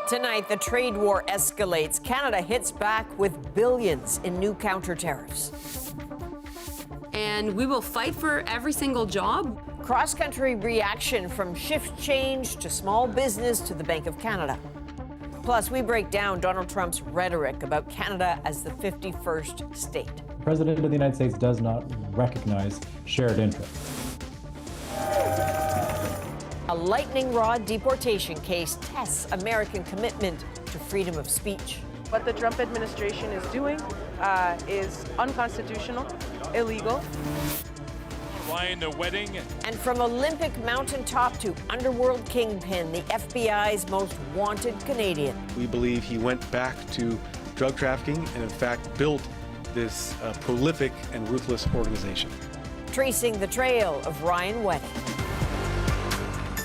Tonight, the trade war escalates. Canada hits back with billions in new counter-tariffs. And we will fight for every single job. Cross-country reaction from shift change to small business to the Bank of Canada. Plus, we break down Donald Trump's rhetoric about Canada as the 51st state. The President of the United States does not recognize shared interests. A lightning rod deportation case tests American commitment to freedom of speech. What the Trump administration is doing is unconstitutional, illegal. Ryan, the wedding. And from Olympic mountaintop to underworld kingpin, the FBI's most wanted Canadian. We believe he went back to drug trafficking and, in fact, built this prolific and ruthless organization. Tracing the trail of Ryan Wedding.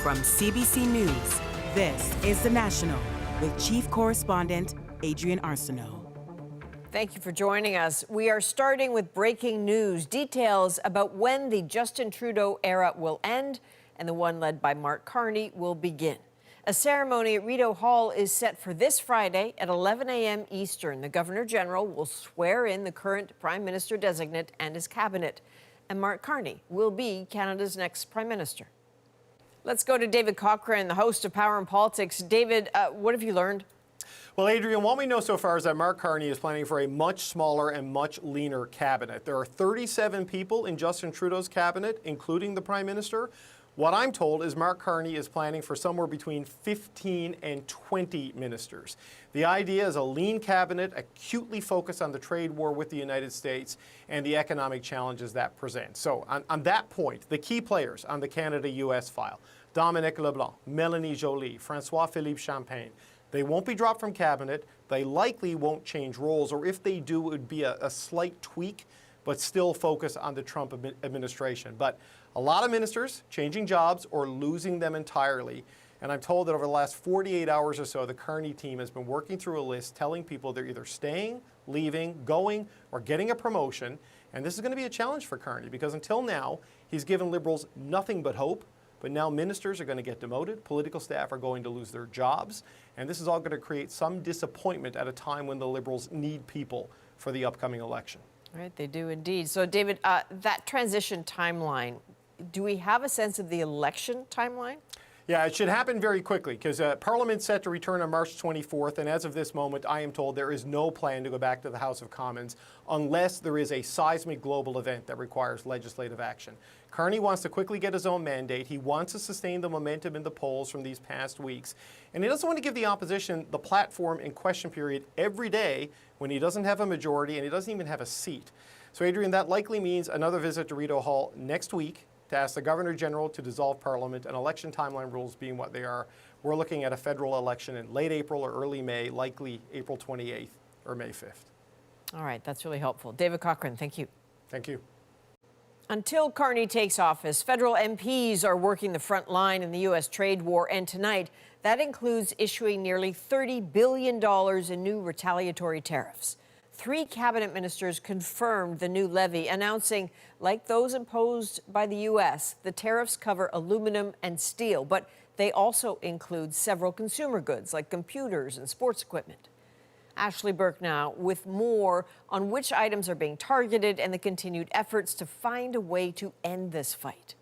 From CBC News, this is The National with Chief Correspondent Adrian Arsenault. Thank you for joining us. We are starting with breaking news, details about when the Justin Trudeau era will end and the one led by Mark Carney will begin. A ceremony at Rideau Hall is set for this Friday at 11 a.m. Eastern. The Governor-General will swear in the current Prime Minister-designate and his cabinet. And Mark Carney will be Canada's next Prime Minister. Let's go to David Cochrane, the host of Power and Politics. David, what have you learned? Well, Adrian, what we know so far is that Mark Carney is planning for a much smaller and much leaner cabinet. There are 37 people in Justin Trudeau's cabinet, including the Prime Minister. What I'm told is Mark Carney is planning for somewhere between 15 and 20 ministers. The idea is a lean cabinet, acutely focused on the trade war with the United States and the economic challenges that present. So on that point, the key players on the Canada-US file, Dominic LeBlanc, Mélanie Joly, François-Philippe Champagne, they won't be dropped from cabinet. They likely won't change roles, or if they do, it would be a slight tweak, but still focus on the Trump administration. But a lot of ministers changing jobs or losing them entirely. And I'm told that over the last 48 hours or so, the Carney team has been working through a list telling people they're either staying, leaving, going, or getting a promotion. And this is going to be a challenge for Carney because until now, he's given Liberals nothing but hope. But now ministers are going to get demoted, political staff are going to lose their jobs, and this is all going to create some disappointment at a time when the Liberals need people for the upcoming election. Right, they do indeed. So, David, that transition timeline, do we have a sense of the election timeline? Yeah, it should happen very quickly because Parliament's set to return on March 24th, and as of this moment, I am told there is no plan to go back to the House of Commons unless there is a seismic global event that requires legislative action. Carney wants to quickly get his own mandate. He wants to sustain the momentum in the polls from these past weeks, and he doesn't want to give the opposition the platform in question period every day when he doesn't have a majority and he doesn't even have a seat. So, Adrian, that likely means another visit to Rideau Hall next week to ask the Governor-General to dissolve Parliament, and election timeline rules being what they are. We're looking at a federal election in late April or early May, likely April 28th or May 5th. All right, that's really helpful. David Cochrane, thank you. Thank you. Until Carney takes office, federal MPs are working the front line in the U.S. trade war, and tonight, that includes issuing nearly $30 billion in new retaliatory tariffs. 3 cabinet ministers confirmed the new levy, announcing, like those imposed by the U.S., the tariffs cover aluminum and steel, but they also include several consumer goods like computers and sports equipment. Ashley Burke now with more on which items are being targeted and the continued efforts to find a way to end this fight.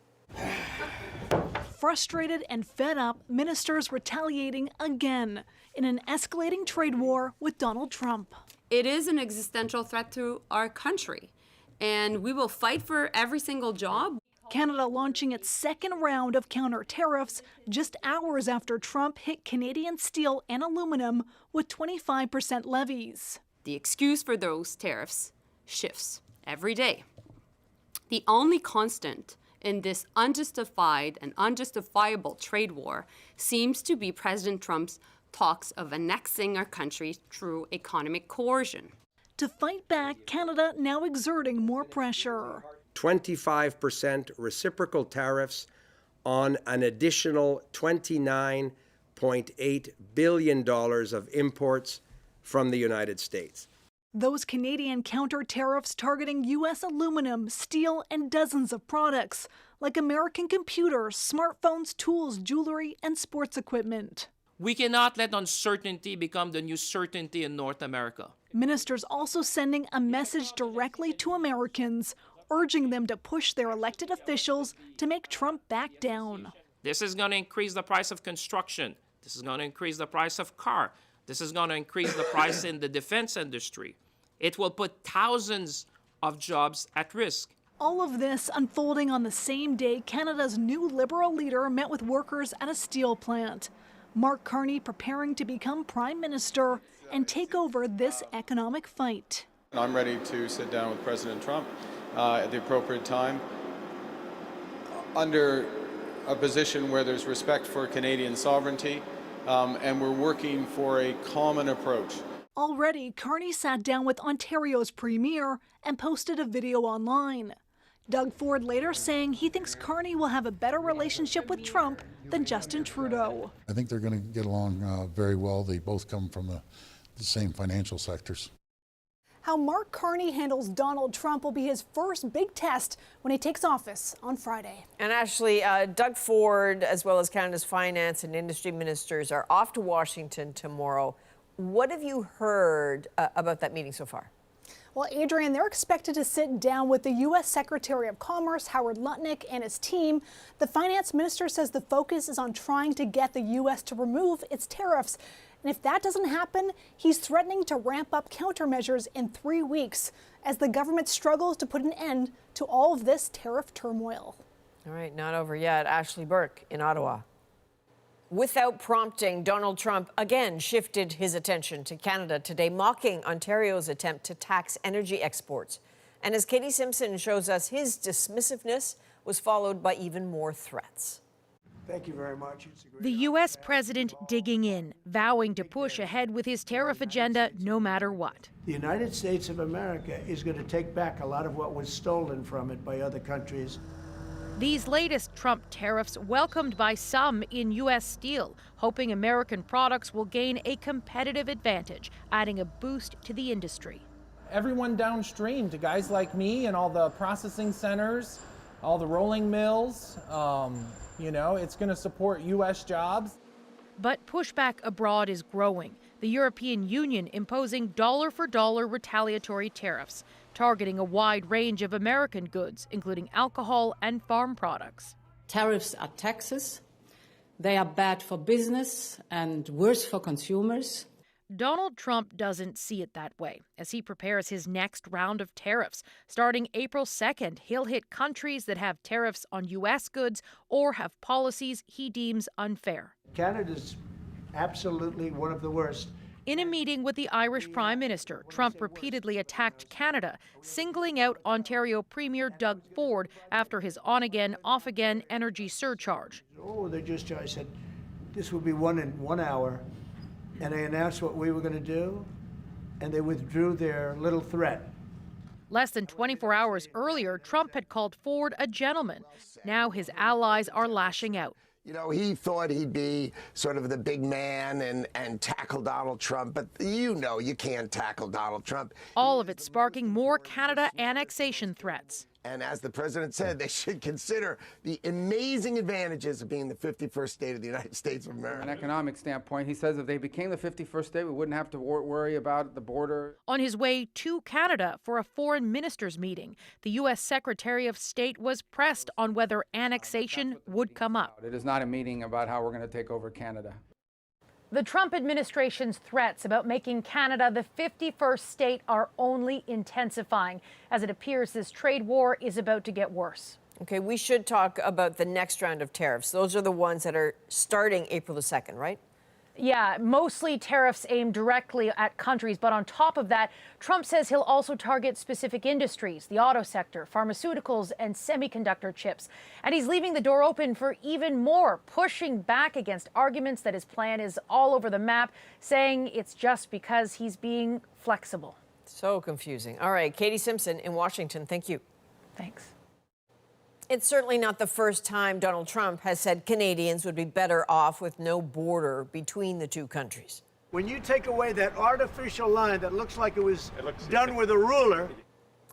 Frustrated and fed up, ministers retaliating again in an escalating trade war with Donald Trump. It is an existential threat to our country, and we will fight for every single job. Canada launching its second round of counter-tariffs just hours after Trump hit Canadian steel and aluminum with 25% levies. The excuse for those tariffs shifts every day. The only constant in this unjustified and unjustifiable trade war seems to be President Trump's talks of annexing our country through economic coercion. To fight back, Canada now exerting more pressure. 25% reciprocal tariffs on an additional $29.8 billion of imports from the United States. Those Canadian counter-tariffs targeting U.S. aluminum, steel, and dozens of products, like American computers, smartphones, tools, jewelry, and sports equipment. We cannot let uncertainty become the new certainty in North America. Ministers also sending a message directly to Americans, urging them to push their elected officials to make Trump back down. This is going to increase the price of construction. This is going to increase the price of car. This is going to increase the price in the defense industry. It will put thousands of jobs at risk. All of this unfolding on the same day Canada's new Liberal leader met with workers at a steel plant. Mark Carney preparing to become Prime Minister and take over this economic fight. I'm ready to sit down with President Trump at the appropriate time under a position where there's respect for Canadian sovereignty, and we're working for a common approach. Already, Carney sat down with Ontario's Premier and posted a video online. Doug Ford later saying he thinks Carney will have a better relationship with Trump than Justin Trudeau. I think they're going to get along very well. They both come from the same financial sectors. How Mark Carney handles Donald Trump will be his first big test when he takes office on Friday. And Ashley, Doug Ford, as well as Canada's finance and industry ministers, are off to Washington tomorrow. What have you heard about that meeting so far? Well, Adrian, they're expected to sit down with the U.S. Secretary of Commerce, Howard Lutnick, and his team. The finance minister says the focus is on trying to get the U.S. to remove its tariffs. And if that doesn't happen, he's threatening to ramp up countermeasures in 3 weeks as the government struggles to put an end to all of this tariff turmoil. All right, not over yet. Ashley Burke in Ottawa. Without prompting, Donald Trump again shifted his attention to Canada today, mocking Ontario's attempt to tax energy exports. And as Katie Simpson shows us, his dismissiveness was followed by even more threats. Thank you very much. The U.S. president digging in, vowing to push ahead with his tariff agenda no matter what. The United States of America is going to take back a lot of what was stolen from it by other countries. These latest Trump tariffs welcomed by some in U.S. steel, hoping American products will gain a competitive advantage, adding a boost to the industry. Everyone downstream, to guys like me and all the processing centers, all the rolling mills, it's going to support U.S. jobs. But pushback abroad is growing. The European Union imposing dollar-for-dollar retaliatory tariffs, targeting a wide range of American goods, including alcohol and farm products. Tariffs are taxes. They are bad for business and worse for consumers. Donald Trump doesn't see it that way. As he prepares his next round of tariffs, starting April 2nd, he'll hit countries that have tariffs on U.S. goods or have policies he deems unfair. Canada's absolutely one of the worst. In a meeting with the Irish Prime Minister, Trump repeatedly attacked Canada, singling out Ontario Premier Doug Ford after his on-again, off-again energy surcharge. I said, this would be one in 1 hour. And they announced what we were going to do, and they withdrew their little threat. Less than 24 hours earlier, Trump had called Ford a gentleman. Now his allies are lashing out. You know, he thought he'd be sort of the big man and tackle Donald Trump, but you can't tackle Donald Trump. All of it sparking more Canada annexation threats. And as the president said, they should consider the amazing advantages of being the 51st state of the United States of America. From an economic standpoint, he says if they became the 51st state, we wouldn't have to worry about the border. On his way to Canada for a foreign ministers meeting, the U.S. Secretary of State was pressed on whether annexation would come up. It is not a meeting about how we're going to take over Canada. The Trump administration's threats about making Canada the 51st state are only intensifying, as it appears this trade war is about to get worse. Okay, we should talk about the next round of tariffs. Those are the ones that are starting April the 2nd, right? Yeah, mostly tariffs aimed directly at countries. But on top of that, Trump says he'll also target specific industries, the auto sector, pharmaceuticals, and semiconductor chips. And he's leaving the door open for even more, pushing back against arguments that his plan is all over the map, saying it's just because he's being flexible. So confusing. All right, Katie Simpson in Washington, thank you. Thanks. It's certainly not the first time Donald Trump has said Canadians would be better off with no border between the two countries. When you take away that artificial line that looks like it was done with a ruler.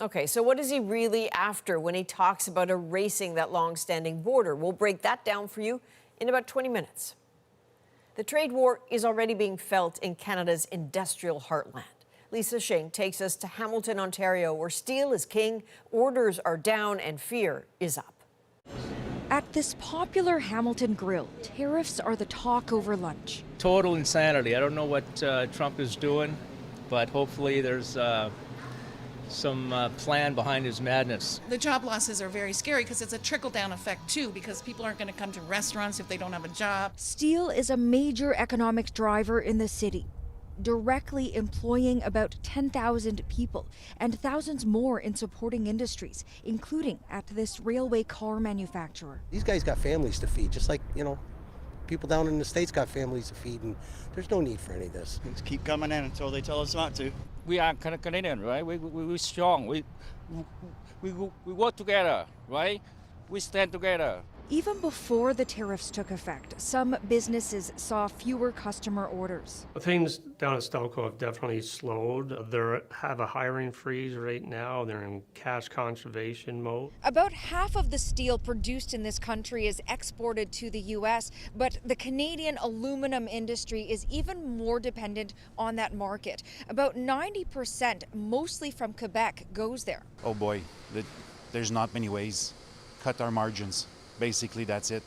Okay, so what is he really after when he talks about erasing that long-standing border? We'll break that down for you in about 20 minutes. The trade war is already being felt in Canada's industrial heartland. Lisa Shing takes us to Hamilton, Ontario, where steel is king, orders are down, and fear is up. At this popular Hamilton grill, tariffs are the talk over lunch. Total insanity. I don't know what Trump is doing, but hopefully there's some plan behind his madness. The job losses are very scary because it's a trickle-down effect, too, because people aren't going to come to restaurants if they don't have a job. Steel is a major economic driver in the city, directly employing about 10,000 people and thousands more in supporting industries, including at this railway car manufacturer. These guys got families to feed, just like, people down in the States got families to feed, and there's no need for any of this. Just keep coming in until they tell us not to. We are Canadian, right? We're strong. We work together, right? We stand together. Even before the tariffs took effect, some businesses saw fewer customer orders. Things down at Stelco have definitely slowed. They have a hiring freeze right now. They're in cash conservation mode. About half of the steel produced in this country is exported to the U.S., but the Canadian aluminum industry is even more dependent on that market. About 90%, mostly from Quebec, goes there. Oh boy, there's not many ways. Cut our margins. Basically, that's it.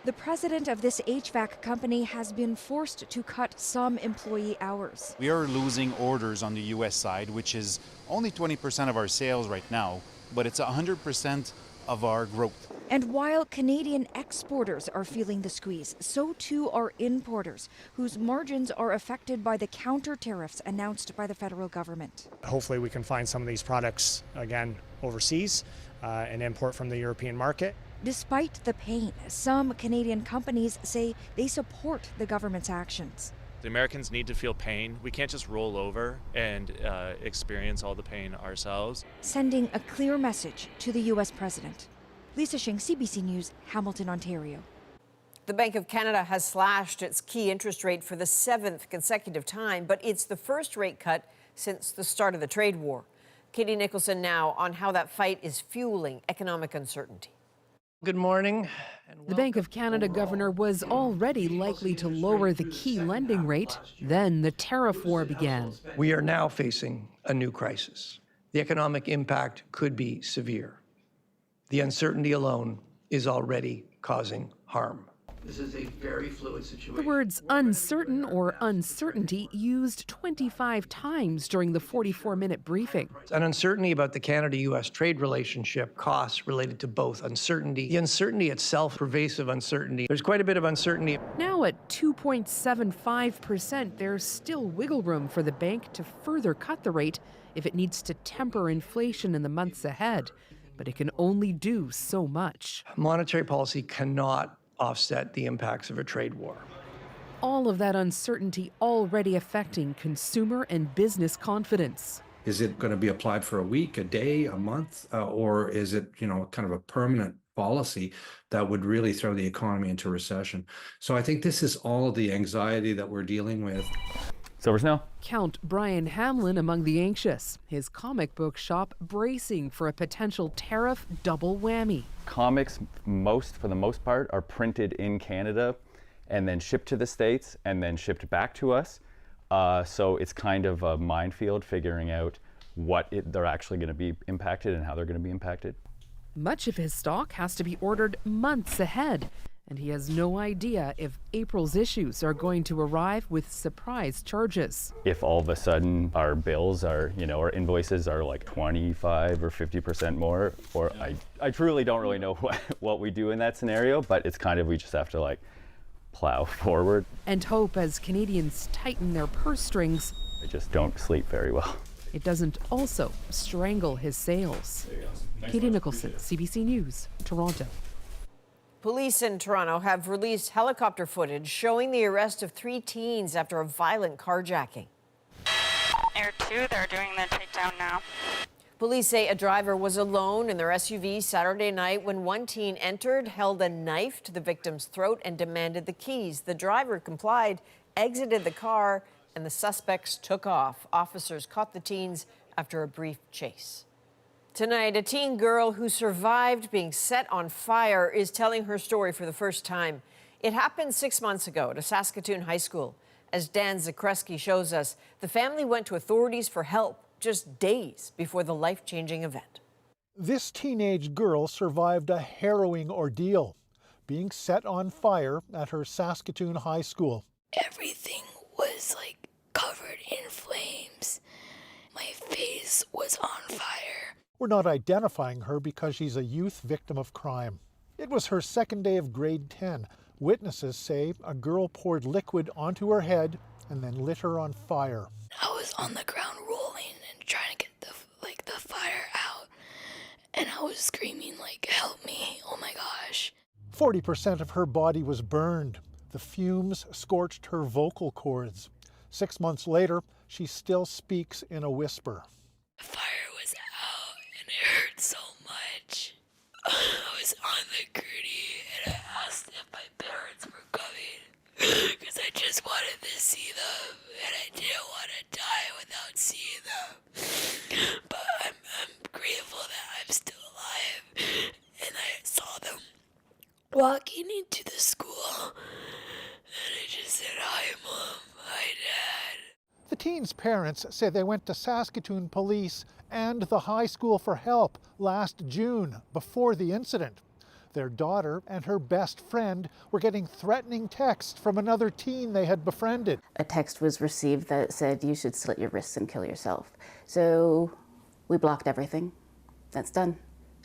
The president of this HVAC company has been forced to cut some employee hours. We are losing orders on the U.S. side, which is only 20% of our sales right now, but it's 100% of our growth. And while Canadian exporters are feeling the squeeze, so too are importers, whose margins are affected by the counter-tariffs announced by the federal government. Hopefully we can find some of these products, again, overseas and import from the European market. Despite the pain, some Canadian companies say they support the government's actions. The Americans need to feel pain. We can't just roll over and experience all the pain ourselves. Sending a clear message to the U.S. president. Lisa Shing, CBC News, Hamilton, Ontario. The Bank of Canada has slashed its key interest rate for the 7th consecutive time, but it's the first rate cut since the start of the trade war. Katie Nicholson now on how that fight is fueling economic uncertainty. Good morning. The Bank of Canada governor was already likely to lower the key lending rate. Then the tariff war began. We are now facing a new crisis. The economic impact could be severe. The uncertainty alone is already causing harm. This is a very fluid situation. The words uncertain or uncertainty used 25 times during the 44-minute briefing. An uncertainty about the Canada-U.S. trade relationship, costs related to both uncertainty. The uncertainty itself, pervasive uncertainty. There's quite a bit of uncertainty. Now at 2.75%, there's still wiggle room for the bank to further cut the rate if it needs to temper inflation in the months ahead. But it can only do so much. Monetary policy cannot offset the impacts of a trade war. All of that uncertainty already affecting consumer and business confidence. Is it going to be applied for a week, a day, a month, or is it, kind of a permanent policy that would really throw the economy into recession? So I think this is all of the anxiety that we're dealing with. Silvers now. Count Brian Hamlin among the anxious. His comic book shop bracing for a potential tariff double whammy. Comics, for the most part, are printed in Canada and then shipped to the States and then shipped back to us. So it's kind of a minefield figuring out they're actually going to be impacted and how they're going to be impacted. Much of his stock has to be ordered months ahead, and he has no idea if April's issues are going to arrive with surprise charges. If all of a sudden our bills are, our invoices are like 25 or 50% more, or I truly don't really know what we do in that scenario, but it's kind of, we just have to plow forward. And hope as Canadians tighten their purse strings, I just don't sleep very well. It doesn't also strangle his sales. Katie Nicholson, CBC News, Toronto. Police in Toronto have released helicopter footage showing the arrest of 3 teens after a violent carjacking. Air 2, they're doing the takedown now. Police say a driver was alone in their SUV Saturday night when one teen entered, held a knife to the victim's throat, and demanded the keys. The driver complied, exited the car, and the suspects took off. Officers caught the teens after a brief chase. Tonight, a teen girl who survived being set on fire is telling her story for the first time. It happened 6 months ago at a Saskatoon high school. As Dan Zakreski shows us, the family went to authorities for help just days before the life-changing event. This teenage girl survived a harrowing ordeal, being set on fire at her Saskatoon high school. Everything was like covered in flames. My face was on fire. We're not identifying her because she's a youth victim of crime. It was her second day of grade 10. Witnesses say a girl poured liquid onto her head and then lit her on fire. I was on the ground rolling and trying to get the fire out. And I was screaming like, help me, oh my gosh. 40% of her body was burned. The fumes scorched her vocal cords. 6 months later, she still speaks in a whisper. The fire was out and it hurt so much. I was on the gurney and I asked if my parents were coming because I just wanted to see them and I didn't want to die without seeing them. But I'm grateful that I'm still alive and I saw them walking into the school and I just said, hi Mom, hi Dad. The teen's parents say they went to Saskatoon Police and the high school for help last June, before the incident. Their daughter and her best friend were getting threatening texts from another teen they had befriended. A text was received that said you should slit your wrists and kill yourself. So we blocked everything. That's done.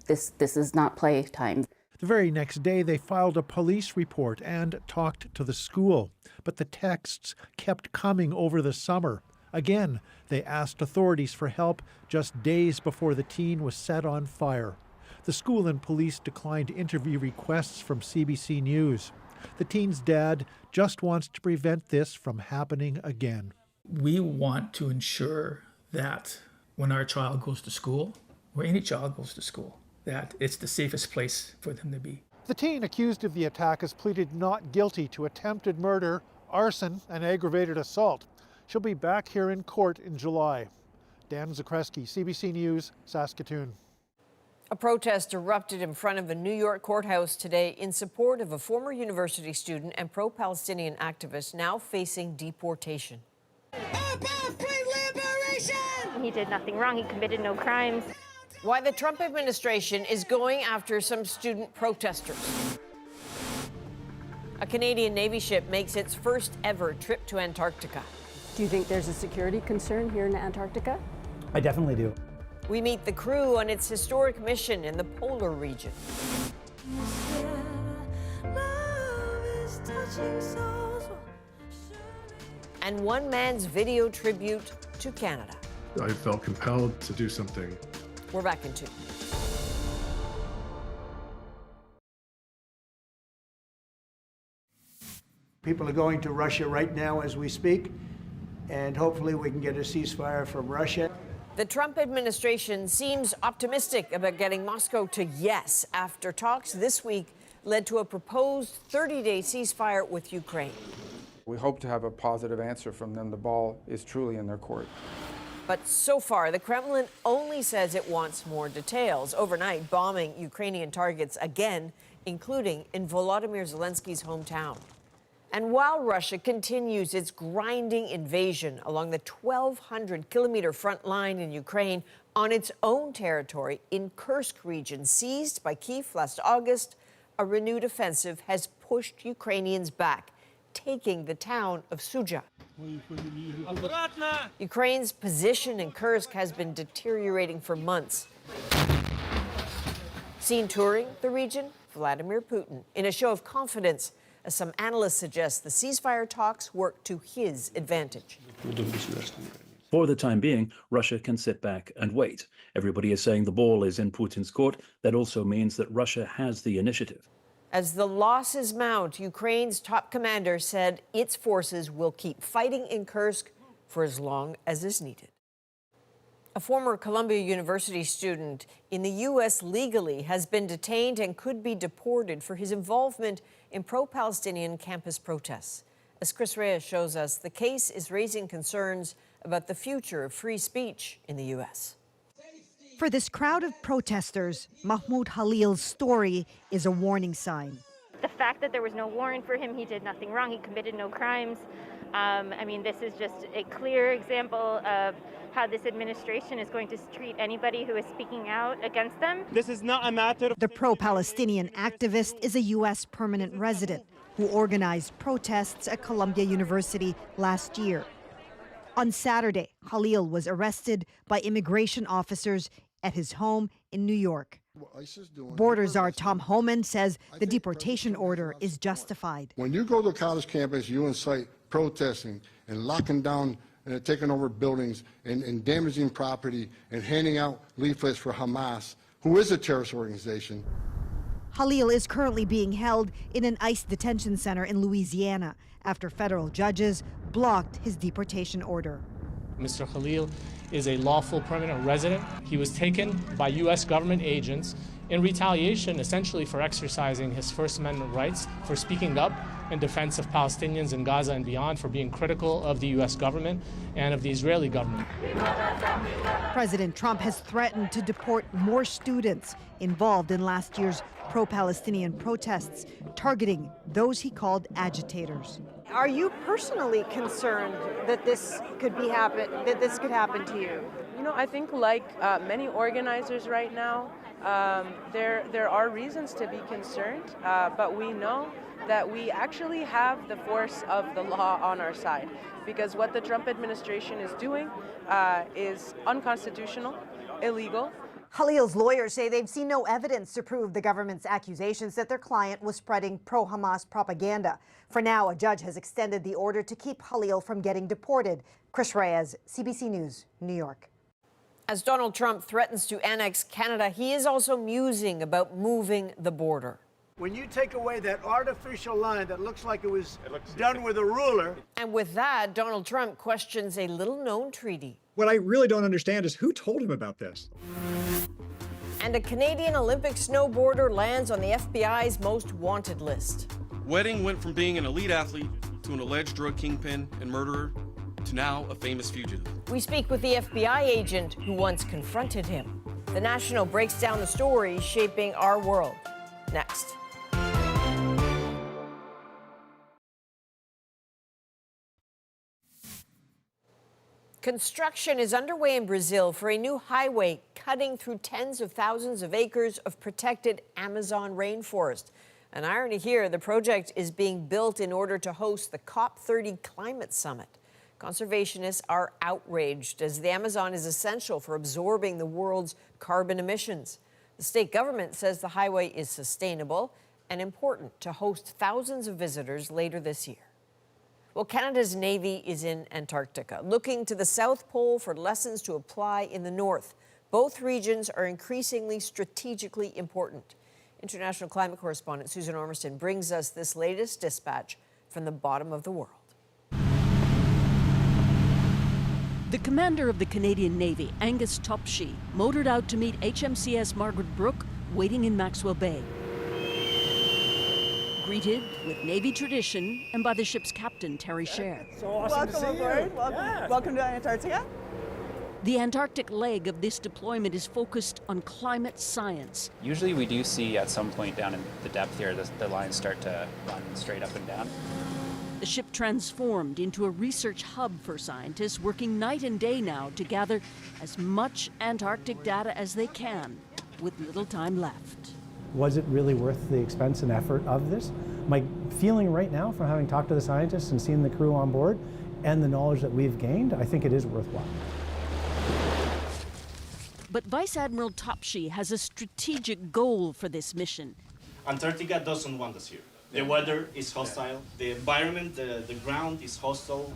This is not playtime. The very next day, they filed a police report and talked to the school. But the texts kept coming over the summer. Again, they asked authorities for help just days before the teen was set on fire. The school and police declined interview requests from CBC News. The teen's dad just wants to prevent this from happening again. We want to ensure that when our child goes to school, or any child goes to school, that it's the safest place for them to be. The teen accused of the attack has pleaded not guilty to attempted murder, arson, and aggravated assault. She'll be back here in court in July. Dan Zakreski, CBC News, Saskatoon. A protest erupted in front of a New York courthouse today in support of a former university student and pro-Palestinian activist now facing deportation. He did nothing wrong. He committed no crimes. Why the Trump administration is going after some student protesters. A Canadian Navy ship makes its first ever trip to Antarctica. Do you think there's a security concern here in Antarctica? I definitely do. We meet the crew on its historic mission in the polar region. And one man's video tribute to Canada. I felt compelled to do something. We're back in 2. People are going to Russia right now as we speak, and hopefully we can get a ceasefire from Russia. The Trump administration seems optimistic about getting Moscow to yes after talks this week led to a proposed 30-day ceasefire with Ukraine. We hope to have a positive answer from them. The ball is truly in their court. But so far, the Kremlin only says it wants more details. Overnight, bombing Ukrainian targets again, including in Volodymyr Zelensky's hometown. And while Russia continues its grinding invasion along the 1,200-kilometer front line in Ukraine on its own territory in Kursk region, seized by Kyiv last August, a renewed offensive has pushed Ukrainians back, taking the town of Sudzha. Ukraine's position in Kursk has been deteriorating for months. Seen touring the region, Vladimir Putin, in a show of confidence, as some analysts suggest the ceasefire talks work to his advantage. For the time being, Russia can sit back and wait. Everybody is saying the ball is in Putin's court. That also means that Russia has the initiative. As the losses mount, Ukraine's top commander said its forces will keep fighting in Kursk for as long as is needed. A former Columbia University student in the U.S. legally has been detained and could be deported for his involvement in pro-Palestinian campus protests. As Chris Reyes shows us, the case is raising concerns about the future of free speech in the U.S. For this crowd of protesters, Mahmoud Halil's story is a warning sign. The fact that there was no warrant for him, he did nothing wrong, he committed no crimes. I mean, this is just a clear example of how this administration is going to treat anybody who is speaking out against them. This is not a matter of... The pro-Palestinian activist is a U.S. permanent resident who organized protests at Columbia University last year. On Saturday, Khalil was arrested by immigration officers at his home in New York. Border czar Tom Homan says the deportation order is justified. When you go to a college campus, you incite protesting and locking down and taking over buildings and damaging property and handing out leaflets for Hamas, who is a terrorist organization. Khalil is currently being held in an ICE detention center in Louisiana after federal judges blocked his deportation order. Mr. Khalil is a lawful permanent resident. He was taken by U.S. government agents in retaliation, essentially for exercising his First Amendment rights, for speaking up in defense of Palestinians in Gaza and beyond, for being critical of the U.S. government and of the Israeli government. President Trump has threatened to deport more students involved in last year's pro-Palestinian protests, targeting those he called agitators. Are you personally concerned that this could happen to you? You know, I think like many organizers right now, there are reasons to be concerned, but we know that we actually have the force of the law on our side, because what the Trump administration is doing is unconstitutional, illegal. Khalil's lawyers say they've seen no evidence to prove the government's accusations that their client was spreading pro-Hamas propaganda. For now, a judge has extended the order to keep Khalil from getting deported. Chris Reyes, CBC News, New York. As Donald Trump threatens to annex Canada, he is also musing about moving the border. When you take away that artificial line that looks like it was done with a ruler. And with that, Donald Trump questions a little-known treaty. What I really don't understand is who told him about this. And a Canadian Olympic snowboarder lands on the FBI's most wanted list. Wedding went from being an elite athlete to an alleged drug kingpin and murderer to now a famous fugitive. We speak with the FBI agent who once confronted him. The National breaks down the stories shaping our world. Next. Construction is underway in Brazil for a new highway cutting through tens of thousands of acres of protected Amazon rainforest. An irony here, the project is being built in order to host the COP30 climate summit. Conservationists are outraged as the Amazon is essential for absorbing the world's carbon emissions. The state government says the highway is sustainable and important to host thousands of visitors later this year. Well, Canada's Navy is in Antarctica, looking to the South Pole for lessons to apply in the North. Both regions are increasingly strategically important. International climate correspondent Susan Ormiston brings us this latest dispatch from the bottom of the world. The commander of the Canadian Navy, Angus Topshee, motored out to meet HMCS Margaret Brooke, waiting in Maxwell Bay. Greeted with Navy tradition and by the ship's captain, Terry Scher. So awesome to see you. Welcome to Antarctica. The Antarctic leg of this deployment is focused on climate science. Usually we do see at some point down in the depth here, the lines start to run straight up and down. The ship transformed into a research hub for scientists working night and day now to gather as much Antarctic data as they can with little time left. Was it really worth the expense and effort of this? My feeling right now from having talked to the scientists and seen the crew on board and the knowledge that we've gained, I think it is worthwhile. But Vice Admiral Topshee has a strategic goal for this mission. Antarctica doesn't want us here. The weather is hostile, the environment, the ground is hostile.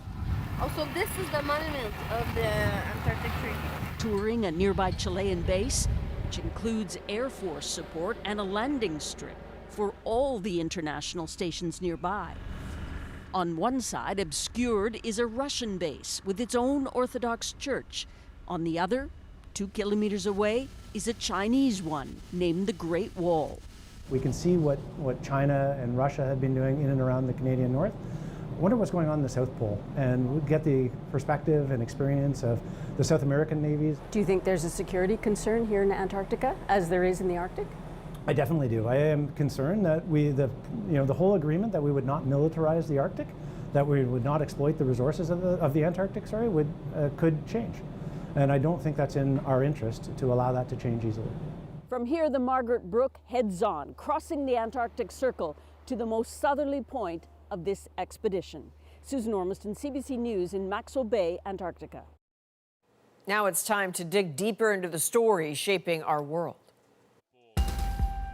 Also, this is the monument of the Antarctic Treaty. Touring a nearby Chilean base, which includes Air Force support and a landing strip for all the international stations nearby. On one side, obscured, is a Russian base with its own Orthodox church. On the other, 2 kilometers away, is a Chinese one named the Great Wall. We can see what China and Russia have been doing in and around the Canadian North. I wonder what's going on in the South Pole, and we'll get the perspective and experience of the South American navies. Do you think there's a security concern here in Antarctica, as there is in the Arctic? I definitely do. I am concerned that the whole agreement that we would not militarize the Arctic, that we would not exploit the resources of the Antarctic, could change. And I don't think that's in our interest to allow that to change easily. From here, the Margaret Brook heads on, crossing the Antarctic Circle to the most southerly point of this expedition. Susan Ormiston, CBC News in Maxwell Bay, Antarctica. Now it's time to dig deeper into the stories shaping our world.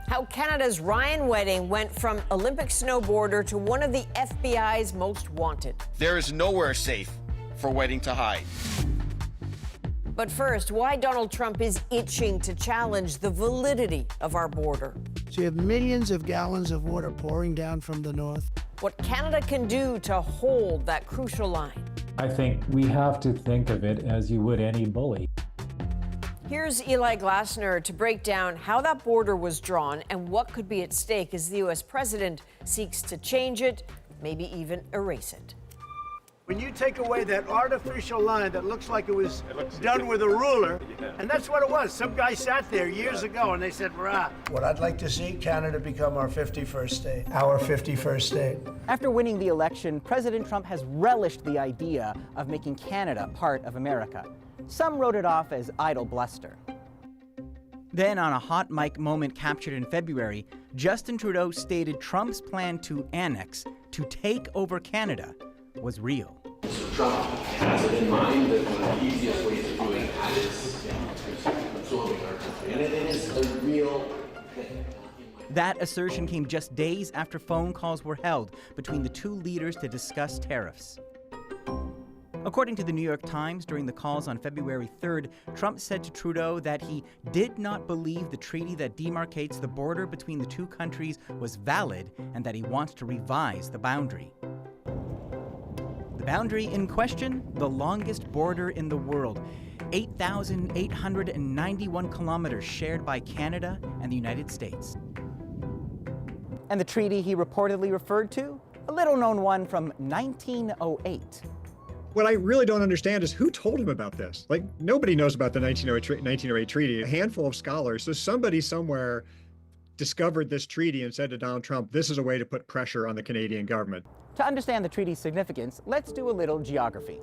How Canada's Ryan Wedding went from Olympic snowboarder to one of the FBI's most wanted. There is nowhere safe for Wedding to hide. But first, why Donald Trump is itching to challenge the validity of our border. So you have millions of gallons of water pouring down from the north. What Canada can do to hold that crucial line. I think we have to think of it as you would any bully. Here's Eli Glasner to break down how that border was drawn and what could be at stake as the U.S. president seeks to change it, maybe even erase it. When you take away that artificial line that looks like it was done with a ruler, and that's what it was. Some guy sat there years ago and they said, rah. What I'd like to see, Canada become our 51st state. Our 51st state. After winning the election, President Trump has relished the idea of making Canada part of America. Some wrote it off as idle bluster. Then, on a hot mic moment captured in February, Justin Trudeau stated Trump's plan to annex, to take over Canada, was real. Mr. Trump has it in mind that one of the easiest ways of doing that is absorbing our country, and it is a real thing. That assertion came just days after phone calls were held between the two leaders to discuss tariffs. According to the New York Times, during the calls on February 3rd, Trump said to Trudeau that he did not believe the treaty that demarcates the border between the two countries was valid and that he wants to revise the boundary. The boundary in question, the longest border in the world, 8,891 kilometers shared by Canada and the United States. And the treaty he reportedly referred to? A little-known one from 1908. What I really don't understand is who told him about this. Like, nobody knows about the 1908 treaty. A handful of scholars. So somebody somewhere discovered this treaty and said to Donald Trump, this is a way to put pressure on the Canadian government. To understand the treaty's significance, let's do a little geography.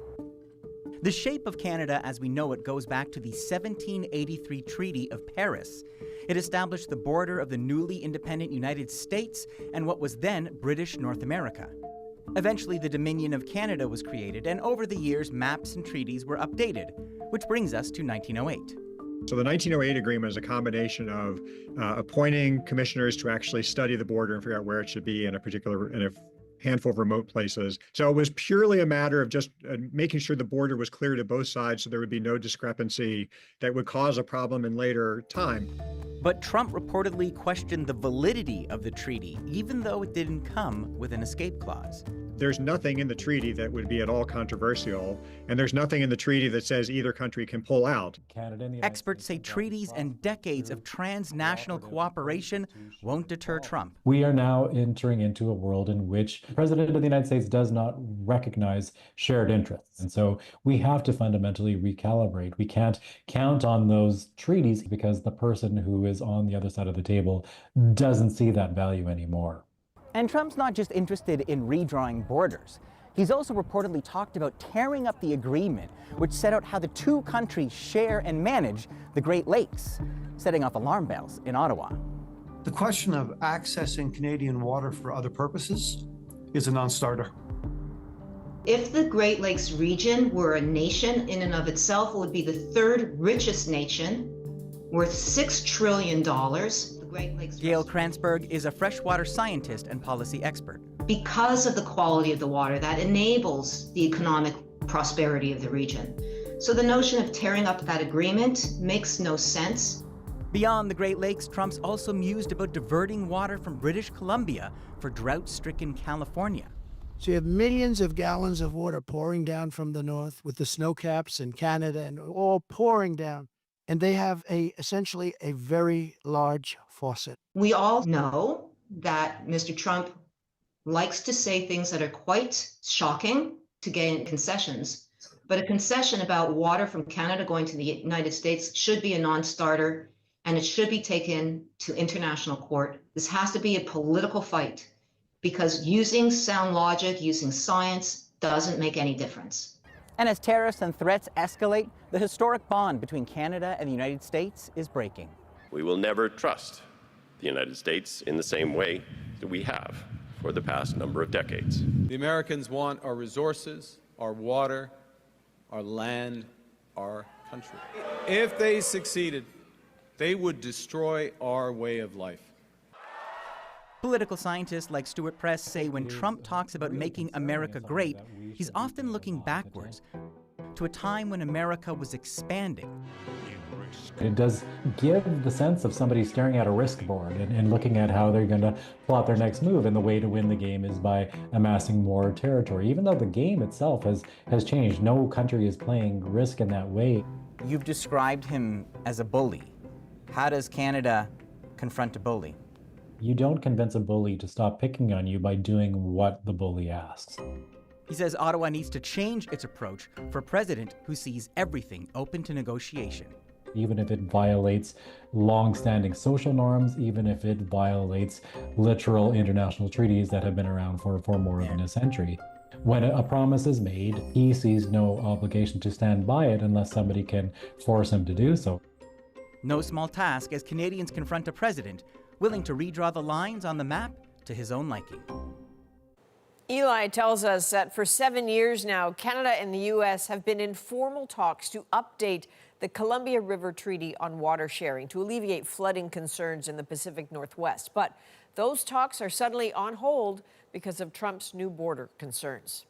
The shape of Canada as we know it goes back to the 1783 Treaty of Paris. It established the border of the newly independent United States and what was then British North America. Eventually, the Dominion of Canada was created, and over the years, maps and treaties were updated, which brings us to 1908. So the 1908 agreement is a combination of appointing commissioners to actually study the border and figure out where it should be in a handful of remote places. So it was purely a matter of just making sure the border was clear to both sides so there would be no discrepancy that would cause a problem in later time. But Trump reportedly questioned the validity of the treaty, even though it didn't come with an escape clause. There's nothing in the treaty that would be at all controversial, and there's nothing in the treaty that says either country can pull out. Experts say treaties and decades of transnational cooperation won't deter Trump. We are now entering into a world in which the President of the United States does not recognize shared interests. And so we have to fundamentally recalibrate. We can't count on those treaties because the person who is on the other side of the table doesn't see that value anymore. And Trump's not just interested in redrawing borders. He's also reportedly talked about tearing up the agreement, which set out how the two countries share and manage the Great Lakes, setting off alarm bells in Ottawa. The question of accessing Canadian water for other purposes is a non-starter. If the Great Lakes region were a nation in and of itself, it would be the third richest nation, worth $6 trillion. Gail Kranzberg is a freshwater scientist and policy expert. Because of the quality of the water, that enables the economic prosperity of the region. So the notion of tearing up that agreement makes no sense. Beyond the Great Lakes, Trump's also mused about diverting water from British Columbia for drought-stricken California. So you have millions of gallons of water pouring down from the north with the snow caps in Canada and all pouring down. And they have essentially a very large faucet. We all know that Mr. Trump likes to say things that are quite shocking to gain concessions. But a concession about water from Canada going to the United States should be a non-starter. and it should be taken to international court. This has to be a political fight because using sound logic, using science doesn't make any difference. And as tariffs and threats escalate, the historic bond between Canada and the United States is breaking. We will never trust the United States in the same way that we have for the past number of decades. The Americans want our resources, our water, our land, our country. If they succeeded, they would destroy our way of life. Political scientists like Stuart Press say when Trump talks about making America great, he's often looking backwards to a time when America was expanding. It does give the sense of somebody staring at a risk board and looking at how they're going to plot their next move, and the way to win the game is by amassing more territory. Even though the game itself has changed, no country is playing risk in that way. You've described him as a bully. How does Canada confront a bully? You don't convince a bully to stop picking on you by doing what the bully asks. He says Ottawa needs to change its approach for a president who sees everything open to negotiation. Even if it violates long-standing social norms, even if it violates literal international treaties that have been around for more than a century. When a promise is made, he sees no obligation to stand by it unless somebody can force him to do so. No small task as Canadians confront a president willing to redraw the lines on the map to his own liking. Eli tells us that for 7 years now, Canada and the U.S. have been in formal talks to update the Columbia River Treaty on water sharing to alleviate flooding concerns in the Pacific Northwest. But those talks are suddenly on hold because of Trump's new border concerns.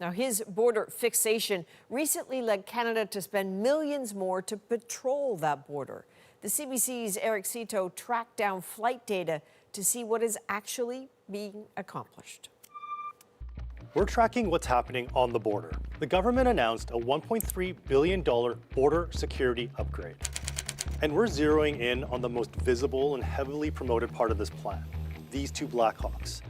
Now, his border fixation recently led Canada to spend millions more to patrol that border. The CBC's Eric Cito tracked down flight data to see what is actually being accomplished. We're tracking what's happening on the border. The government announced a $1.3 billion border security upgrade. And we're zeroing in on the most visible and heavily promoted part of this plan, these two Blackhawks,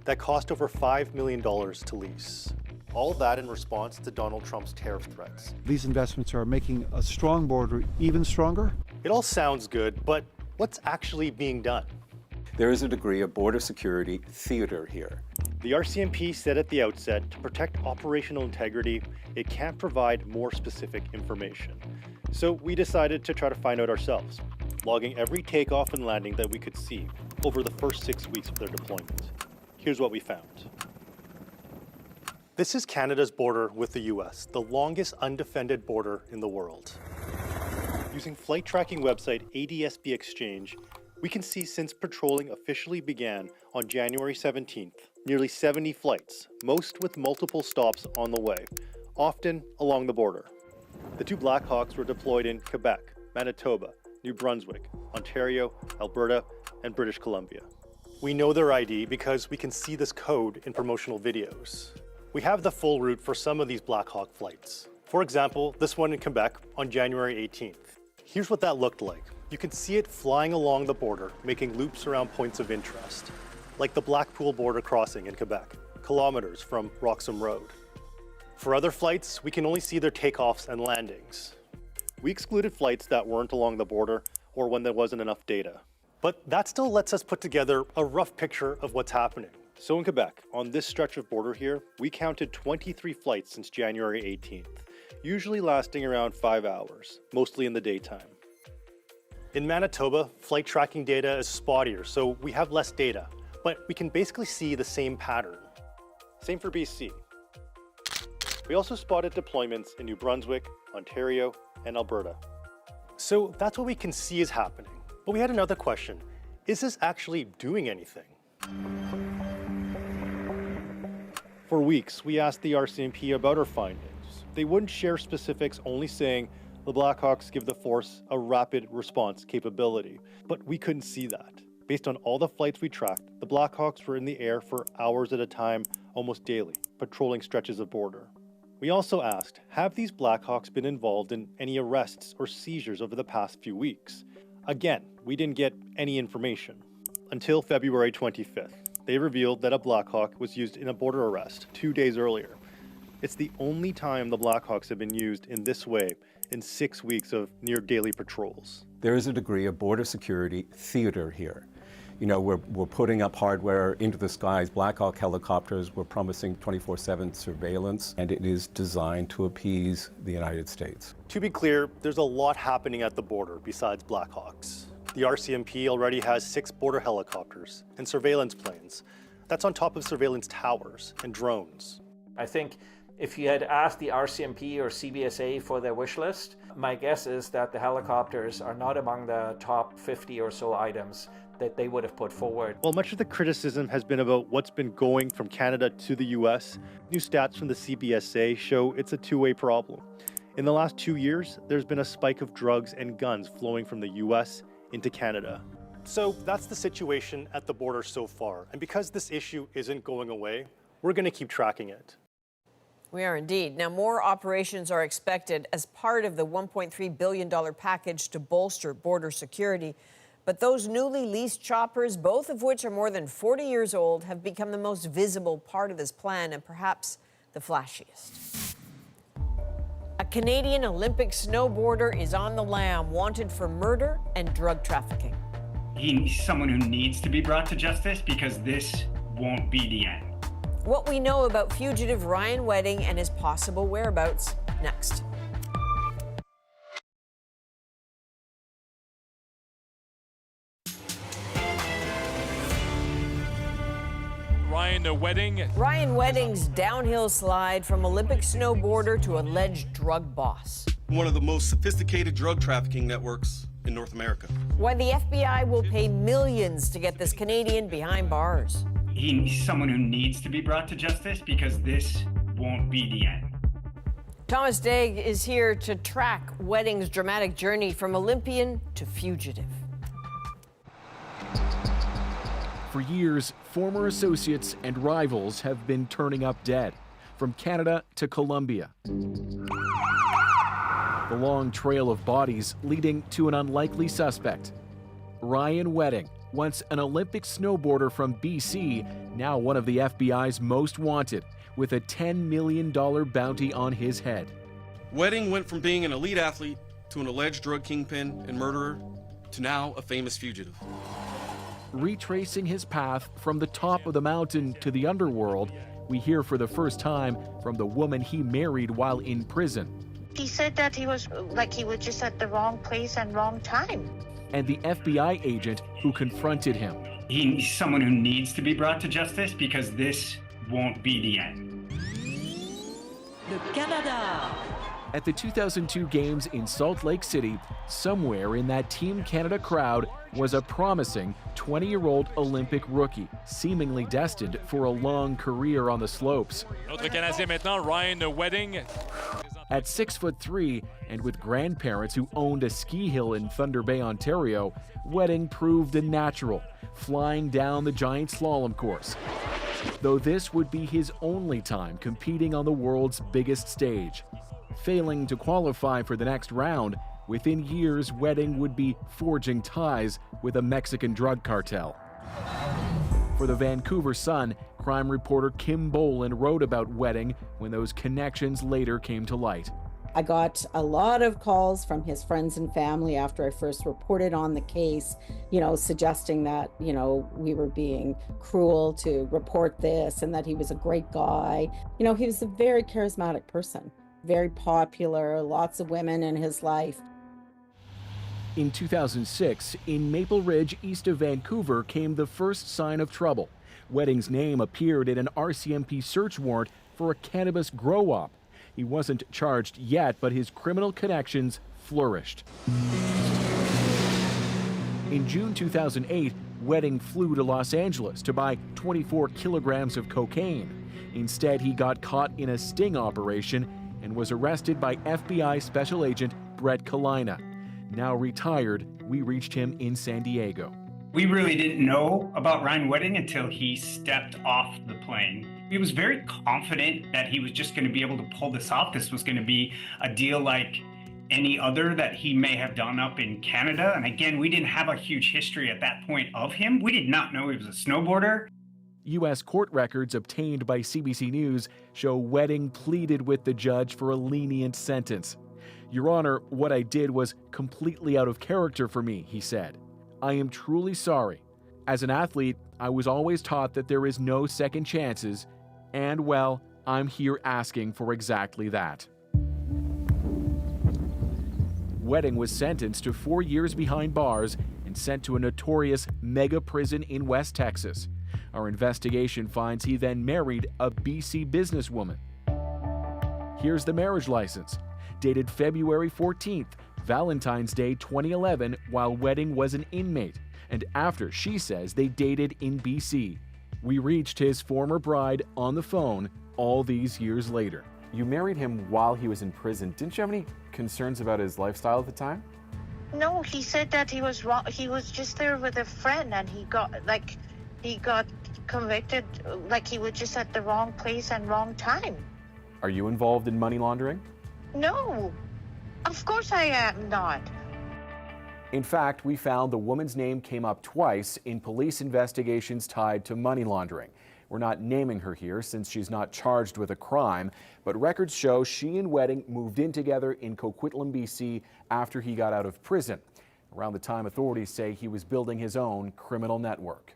that cost over $5 million to lease. All that in response to Donald Trump's tariff threats. These investments are making a strong border even stronger. It all sounds good, but what's actually being done? There is a degree of border security theater here. The RCMP said at the outset, to protect operational integrity, it can't provide more specific information. So we decided to try to find out ourselves, logging every takeoff and landing that we could see over the first 6 weeks of their deployment. Here's what we found. This is Canada's border with the US, the longest undefended border in the world. Using flight tracking website ADSB Exchange, we can see since patrolling officially began on January 17th, nearly 70 flights, most with multiple stops on the way, often along the border. The two Blackhawks were deployed in Quebec, Manitoba, New Brunswick, Ontario, Alberta, and British Columbia. We know their ID because we can see this code in promotional videos. We have the full route for some of these Blackhawk flights. For example, this one in Quebec on January 18th. Here's what that looked like. You can see it flying along the border, making loops around points of interest, like the Blackpool border crossing in Quebec, kilometers from Roxham Road. For other flights, we can only see their takeoffs and landings. We excluded flights that weren't along the border or when there wasn't enough data. But that still lets us put together a rough picture of what's happening. So in Quebec, on this stretch of border here, we counted 23 flights since January 18th, usually lasting around 5 hours, mostly in the daytime. In Manitoba, flight tracking data is spottier, so we have less data, but we can basically see the same pattern. Same for BC. We also spotted deployments in New Brunswick, Ontario, and Alberta. So that's what we can see is happening. But we had another question. Is this actually doing anything? For weeks, we asked the RCMP about our findings. They wouldn't share specifics, only saying the Blackhawks give the force a rapid response capability. But we couldn't see that. Based on all the flights we tracked, the Blackhawks were in the air for hours at a time, almost daily, patrolling stretches of border. We also asked, have these Blackhawks been involved in any arrests or seizures over the past few weeks? Again, we didn't get any information. Until February 25th, they revealed that a Blackhawk was used in a border arrest 2 days earlier. It's the only time the Blackhawks have been used in this way in 6 weeks of near daily patrols. There is a degree of border security theater here. You know, we're putting up hardware into the skies, Black Hawk helicopters, we're promising 24/7 surveillance, and it is designed to appease the United States. To be clear, there's a lot happening at the border besides Black Hawks. The RCMP already has 6 border helicopters and surveillance planes. That's on top of surveillance towers and drones. I think if you had asked the RCMP or CBSA for their wish list, my guess is that the helicopters are not among the top 50 or so items that they would have put forward. While much of the criticism has been about what's been going from Canada to the US, new stats from the CBSA show it's a two-way problem. In the last 2 years, there's been a spike of drugs and guns flowing from the US into Canada. So that's the situation at the border so far. And because this issue isn't going away, we're going to keep tracking it. We are indeed. Now, more operations are expected as part of the $1.3 billion package to bolster border security. But those newly leased choppers, both of which are more than 40 years old, have become the most visible part of this plan and perhaps the flashiest. A Canadian Olympic snowboarder is on the lam, wanted for murder and drug trafficking. He's someone who needs to be brought to justice because this won't be the end. What we know about fugitive Ryan Wedding and his possible whereabouts next. Ryan Wedding's downhill slide from Olympic snowboarder to alleged drug boss. One of the most sophisticated drug trafficking networks in North America. Why the FBI will pay millions to get this Canadian behind bars. He's someone who needs to be brought to justice because this won't be the end. Thomas Degg is here to track Wedding's dramatic journey from Olympian to fugitive. For years, former associates and rivals have been turning up dead, from Canada to Colombia. The long trail of bodies leading to an unlikely suspect. Ryan Wedding, once an Olympic snowboarder from BC, now one of the FBI's most wanted, with a $10 million bounty on his head. Wedding went from being an elite athlete to an alleged drug kingpin and murderer to now a famous fugitive. Retracing his path from the top of the mountain to the underworld, we hear for the first time from the woman he married while in prison. He said that he was just at the wrong place and wrong time. And the FBI agent who confronted him. He's someone who needs to be brought to justice because this won't be the end. Canada. At the 2002 Games in Salt Lake City, somewhere in that Team Canada crowd was a promising 20-year-old Olympic rookie, seemingly destined for a long career on the slopes. Notre Canadien maintenant, Ryan Wedding. At 6'3" and with grandparents who owned a ski hill in Thunder Bay, Ontario, Wedding proved a natural, flying down the giant slalom course. Though this would be his only time competing on the world's biggest stage. Failing to qualify for the next round, within years, Wedding would be forging ties with a Mexican drug cartel. For the Vancouver Sun, crime reporter Kim Boland wrote about Wedding when those connections later came to light. I got a lot of calls from his friends and family after I first reported on the case, suggesting that, we were being cruel to report this and that he was a great guy. He was a very charismatic person. Very popular, lots of women in his life. In 2006, in Maple Ridge, east of Vancouver, came the first sign of trouble. Wedding's name appeared in an RCMP search warrant for a cannabis grow-op. He wasn't charged yet, but his criminal connections flourished. In June 2008, Wedding flew to Los Angeles to buy 24 kilograms of cocaine. Instead, he got caught in a sting operation and was arrested by FBI Special Agent Brett Kalina. Now retired, we reached him in San Diego. We really didn't know about Ryan Wedding until he stepped off the plane. He was very confident that he was just going to be able to pull this off. This was going to be a deal like any other that he may have done up in Canada. And again, we didn't have a huge history at that point of him. We did not know he was a snowboarder. U.S. court records obtained by CBC News show Wedding pleaded with the judge for a lenient sentence. "Your Honor, what I did was completely out of character for me," he said. "I am truly sorry. As an athlete, I was always taught that there is no second chances, and well, I'm here asking for exactly that." Wedding was sentenced to 4 years behind bars and sent to a notorious mega prison in West Texas. Our investigation finds he then married a BC businesswoman. Here's the marriage license, dated February 14th, Valentine's Day 2011, while Wedding was an inmate, and after she says they dated in BC. We reached his former bride on the phone all these years later. You married him while he was in prison. Didn't you have any concerns about his lifestyle at the time? No, he said that he was wrong. He was just there with a friend, and he got convicted. Like he was just at the wrong place and wrong time. Are you involved in money laundering? No, of course I am not. In fact, we found the woman's name came up twice in police investigations tied to money laundering. We're not naming her here since she's not charged with a crime, but records show she and Wedding moved in together in Coquitlam, BC after he got out of prison, around the time authorities say he was building his own criminal network.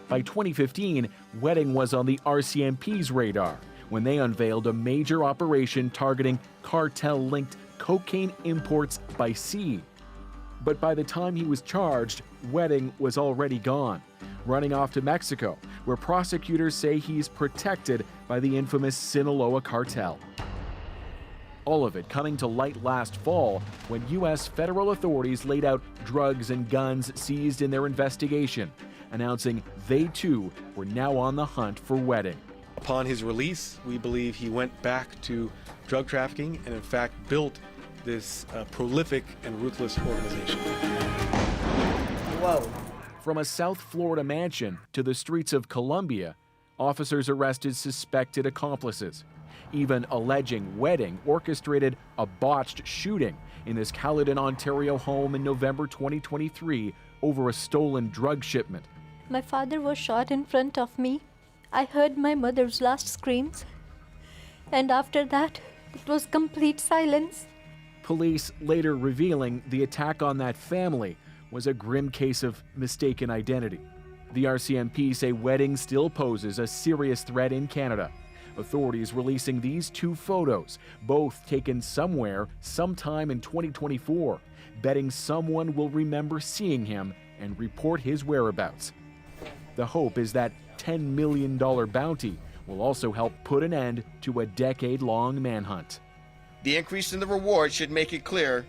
By 2015, Wedding was on the RCMP's radar when they unveiled a major operation targeting cartel-linked cocaine imports by sea. But by the time he was charged, Wedding was already gone, running off to Mexico, where prosecutors say he's protected by the infamous Sinaloa cartel. All of it coming to light last fall when U.S. federal authorities laid out drugs and guns seized in their investigation, announcing they too were now on the hunt for Wedding. Upon his release, we believe he went back to drug trafficking and in fact built this prolific and ruthless organization. Whoa. From a South Florida mansion to the streets of Colombia, officers arrested suspected accomplices, even alleging Wedding orchestrated a botched shooting in this Caledon, Ontario home in November 2023 over a stolen drug shipment. My father was shot in front of me. I heard my mother's last screams, and after that, it was complete silence. Police later revealing the attack on that family was a grim case of mistaken identity. The RCMP say Wedding still poses a serious threat in Canada. Authorities releasing these two photos, both taken somewhere, sometime in 2024, betting someone will remember seeing him and report his whereabouts. The hope is that $10 million bounty will also help put an end to a decade-long manhunt. The increase in the reward should make it clear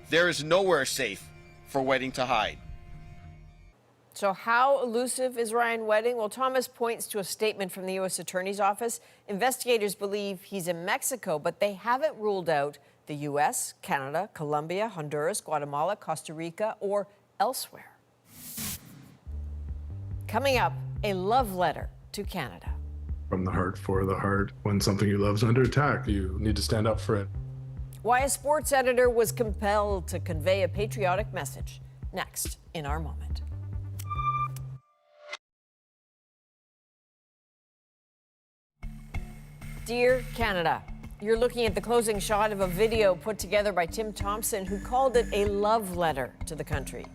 there is nowhere safe for Wedding to hide. So how elusive is Ryan Wedding? Well, Thomas points to a statement from the U.S. Attorney's Office. Investigators believe he's in Mexico, but they haven't ruled out the U.S., Canada, Colombia, Honduras, Guatemala, Costa Rica, or elsewhere. Coming up, a love letter to Canada. From the heart, for the heart. When something you love is under attack, you need to stand up for it. Why a sports editor was compelled to convey a patriotic message. Next, in our moment. Dear Canada, you're looking at the closing shot of a video put together by Tim Thompson, who called it a love letter to the country.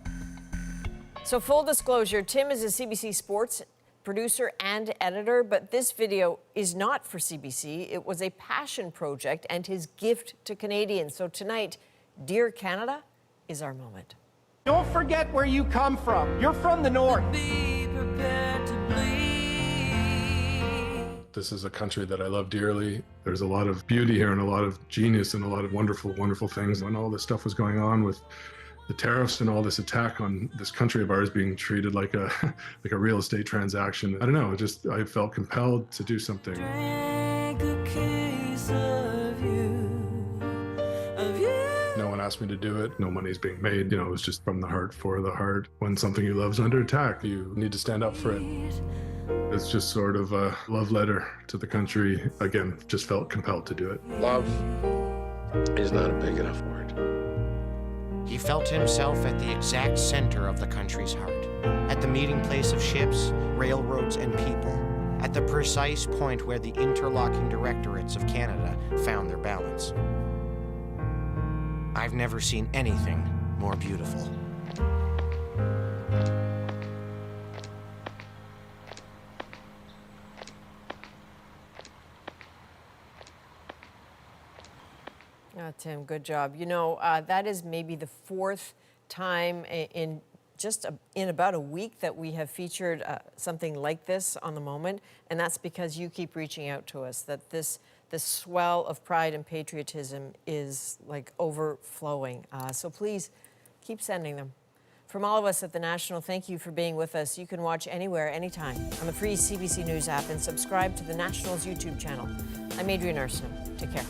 So full disclosure, Tim is a CBC Sports producer and editor, but this video is not for CBC. It was a passion project and his gift to Canadians. So tonight, Dear Canada is our moment. Don't forget where you come from. You're from the north. This is a country that I love dearly. There's a lot of beauty here and a lot of genius and a lot of wonderful, wonderful things. When all this stuff was going on with the tariffs and all this attack on this country of ours being treated like a real estate transaction, I don't know, I felt compelled to do something. No one asked me to do it. No money's being made. It was just from the heart, for the heart. When something you love is under attack, you need to stand up for it. It's just sort of a love letter to the country. Again, just felt compelled to do it. Love is not a big enough word. He felt himself at the exact center of the country's heart, at the meeting place of ships, railroads, and people, at the precise point where the interlocking directorates of Canada found their balance. I've never seen anything more beautiful. Tim, good job. You know, that is maybe the fourth time in about a week that we have featured something like this on The Moment, and that's because you keep reaching out to us, that this swell of pride and patriotism is like overflowing. So please keep sending them. From all of us at The National, thank you for being with us. You can watch anywhere, anytime on the free CBC News app and subscribe to The National's YouTube channel. I'm Adrienne Arsenault. Take care.